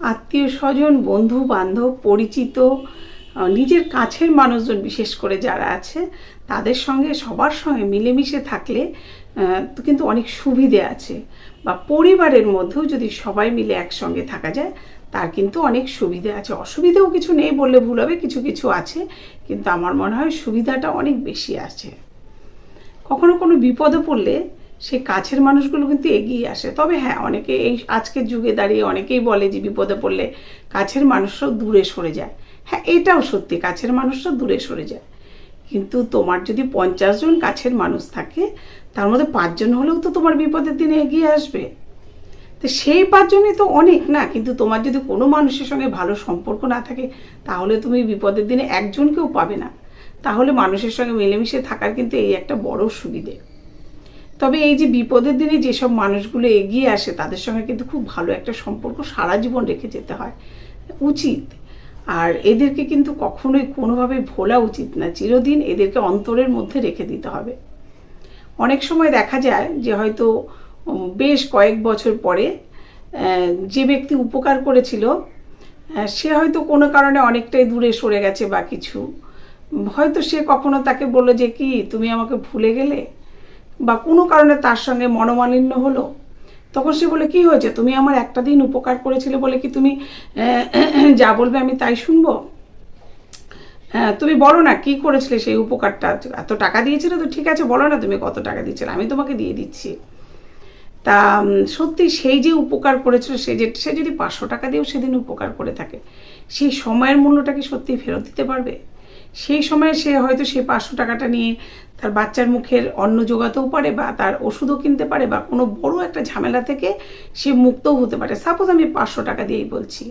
আত্মীয় স্বজন, বন্ধু বান্ধব, পরিচিত, নিজের কাছের মানুষজন বিশেষ করে যারা আছে তাদের সঙ্গে সবার সঙ্গে মিলেমিশে থাকলে তো কিন্তু অনেক সুবিধে আছে। বা পরিবারের মধ্যেও যদি সবাই মিলে একসঙ্গে থাকা যায় তার কিন্তু অনেক সুবিধে আছে। অসুবিধেও কিছু নেই বললে ভুল হবে, কিছু কিছু আছে, কিন্তু আমার মনে হয় সুবিধাটা অনেক বেশি আছে। কখনো কোনো বিপদে পড়লে সেই কাছের মানুষগুলো কিন্তু এগিয়ে আসে। তবে হ্যাঁ, অনেকে এই আজকের যুগে দাঁড়িয়ে অনেকেই বলে যে বিপদে পড়লে কাছের মানুষরাও দূরে সরে যায়। হ্যাঁ, এটাও সত্যি, কাছের মানুষরা দূরে সরে যায়। কিন্তু তোমার যদি 50 জন কাছের মানুষ থাকে, তার মধ্যে 5 জন হলেও তো তোমার বিপদের দিনে এগিয়ে আসবে। তো সেই 5 জনই তো অনেক না? কিন্তু তোমার যদি কোনো মানুষের সঙ্গে ভালো সম্পর্ক না থাকে, তাহলে তুমি বিপদের দিনে একজনকেও পাবে না। তাহলে মানুষের সঙ্গে মিলেমিশে থাকার কিন্তু এই একটা বড় সুবিধে। তবে এই যে বিপদের দিনে যেসব মানুষগুলো এগিয়ে আসে তাদের সঙ্গে কিন্তু খুব ভালো একটা সম্পর্ক সারা জীবন রেখে যেতে হয়, উচিত। আর এদেরকে কিন্তু কখনোই কোনোভাবে ভোলা উচিত না, চিরদিন এদেরকে অন্তরের মধ্যে রেখে দিতে হবে। অনেক সময় দেখা যায় যে হয়তো বেশ কয়েক বছর পরে যে ব্যক্তি উপকার করেছিল সে হয়তো কোনো কারণে অনেকটাই দূরে সরে গেছে বা কিছু, হয়তো সে কখনো তাকে বললো যে কি তুমি আমাকে ভুলে গেলে, বা কোনো কারণে তার সঙ্গে মনোমালিন্য হলো, তখন সে বলে কি হয়েছে, তুমি আমার একটা দিন উপকার করেছিলে বলে কি তুমি যা বলবে আমি তাই শুনবো? তুমি বলো না কি করেছিলে সেই উপকারটা, এত টাকা দিয়েছিলে তো ঠিক আছে, বলো না তুমি কত টাকা দিয়েছিলে, আমি তোমাকে দিয়ে দিচ্ছি। তা সত্যি সেই যে উপকার করেছিল সে যদি 500 টাকা দিয়েও সেদিন উপকার করে থাকে, সেই সময়ের মূল্যটা কি সত্যি ফেরত দিতে পারবে? সেই সময়ে সে হয়তো সেই 500 টাকাটা নিয়ে তার বাচ্চার মুখের অন্ন জোগাতেও পারে, বা তার ওষুধও কিনতে পারে, বা কোনো বড় একটা ঝামেলা থেকে সে মুক্তও হতে পারে। সাপোজ আমি 500 টাকা দিয়েই বলছি,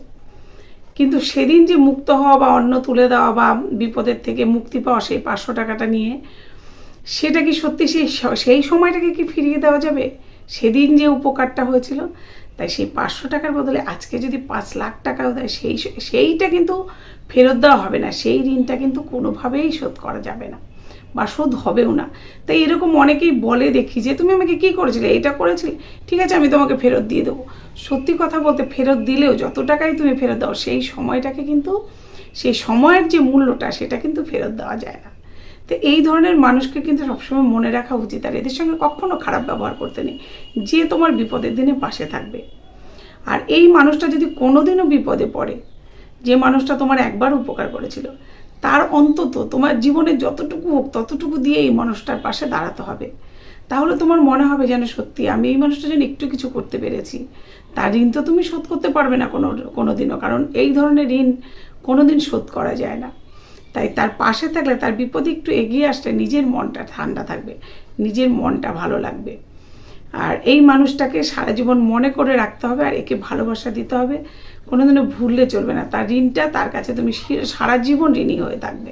কিন্তু সেদিন যে মুক্ত হওয়া বা অন্ন তুলে দেওয়া বা বিপদের থেকে মুক্তি পাওয়া সেই 500 টাকাটা নিয়ে, সেটা কি সত্যি সেই সময়টাকে কি ফিরিয়ে দেওয়া যাবে? সেদিন যে উপকারটা হয়েছিল, তাই সেই 500 টাকার বদলে আজকে যদি 5 লাখ টাকাও দেয়, সেইটা কিন্তু ফেরত দেওয়া হবে না, সেই ঋণটা কিন্তু কোনোভাবেই শোধ করা যাবে না বা শোধ হবেও না। তাই এরকম অনেকেই বলে দেখি যে তুমি আমাকে কি করেছিলে, এটা করেছিলে, ঠিক আছে আমি তোমাকে ফেরত দিয়ে দেবো। সত্যি কথা বলতে ফেরত দিলেও যত টাকাই তুমি ফেরত দাও, সেই সময়টাকে কিন্তু, সেই সময়ের যে মূল্যটা সেটা কিন্তু ফেরত দেওয়া যায় না। তো এই ধরনের মানুষকে কিন্তু সবসময় মনে রাখা উচিত, আর এদের সঙ্গে কখনো খারাপ ব্যবহার করতে নেই, যে তোমার বিপদের দিনে পাশে থাকবে। আর এই মানুষটা যদি কোনোদিনও বিপদে পড়ে, যে মানুষটা তোমার একবার উপকার করেছিল, তার অন্তত তোমার জীবনে যতটুকু হোক ততটুকু দিয়ে এই মানুষটার পাশে দাঁড়াতে হবে। তাহলে তোমার মনে হবে যেন সত্যি আমি এই মানুষটার জন্য একটু কিছু করতে পেরেছি। তার ঋণ তো তুমি শোধ করতে পারবে না কোনোদিনও, কারণ এই ধরনের ঋণ কোনোদিন শোধ করা যায় না। তাই তার পাশে থাকলে, তার বিপদে একটু এগিয়ে আসলে নিজের মনটা ঠান্ডা থাকবে, নিজের মনটা ভালো লাগবে। আর এই মানুষটাকে সারা জীবন মনে করে রাখতে হবে, আর একে ভালোবাসা দিতে হবে, কোনোদিনও ভুললে চলবে না। তার ঋণটা তার কাছে তুমি সারা জীবন ঋণী হয়ে থাকবে।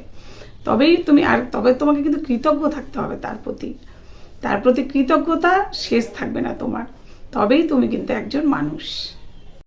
তবে তোমাকে কিন্তু কৃতজ্ঞ থাকতে হবে তার প্রতি কৃতজ্ঞতা শেষ থাকবে না তোমার, তবেই তুমি কিন্তু একজন মানুষ।